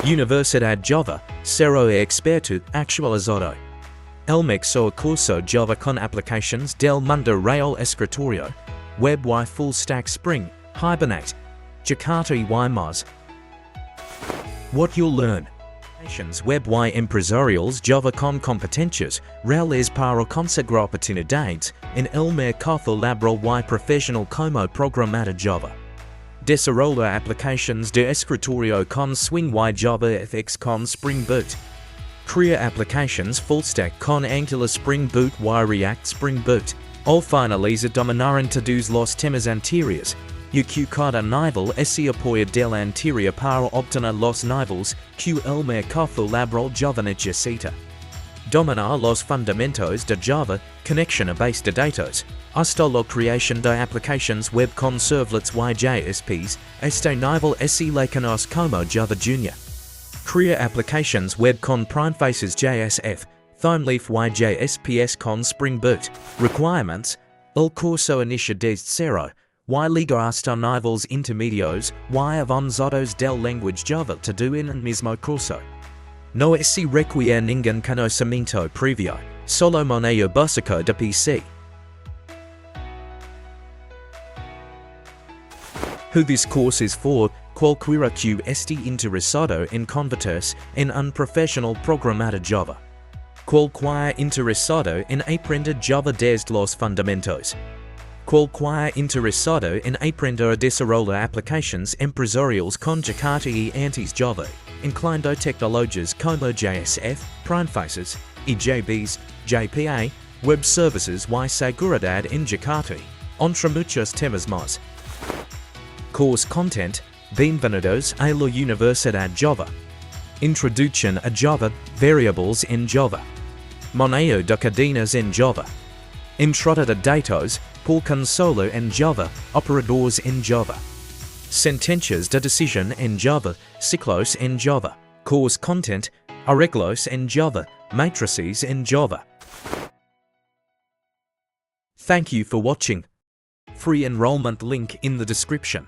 Universidad Java, Cero e Experto, Actualizado. El mejor curso Java con aplicaciones del mundo real escritorio, web y full stack Spring, Hibernate, Jakarta y más. What you'll learn. Web y empresariales Java con competencias reales para conseguir oportunidades en el mercado laboral y profesional como programador Java. Desarrolla aplicaciones de escritorio con Swing y Java FX con Spring Boot. Crea aplications full stack con Angular Spring Boot y React Spring Boot. O finaliza dominar en todos los temas anteriores. Cada nivel es apoyo del anterior para obtener los niveles que el mercado laboral Java necesita. Dominar los fundamentos de Java, conexión a base de datos, hasta la creación de aplications web con servlets y JSPs, este nivel es le conoce como Java Junior. Crea aplications web con primefaces JSF, ThemeLeaf y JSPs con Spring Boot. Requirements: el curso inicia desde cero, y liga hasta niveles intermedios y avanzados del lenguaje Java todo en el mismo curso. No se requiere ningún conocimiento previo, solo manejo básico de PC. Who this course is for, cualquiera que esté interesado en convertirse en un profesional programador Java. Cualquiera interesado en aprender Java desde los fundamentos. Cualquiera interesado en aprender a desarrollar aplicaciones empresariales con Jakarta y antes Java, incluyendo tecnologías como JSF, primefaces, EJBs, JPA, web services y seguridad en Jakarta, entre muchos temas más. Course content: Bienvenidos a la Universidad Java. Introducción a Java, variables en Java. Manejo de cadenas en Java. Entrada de datos, por consola en Java, operadores en Java. Sentencias de decisión en Java, ciclos en Java. Course content: arreglos en Java, matrices en Java. Thank you for watching. Free enrollment link in the description.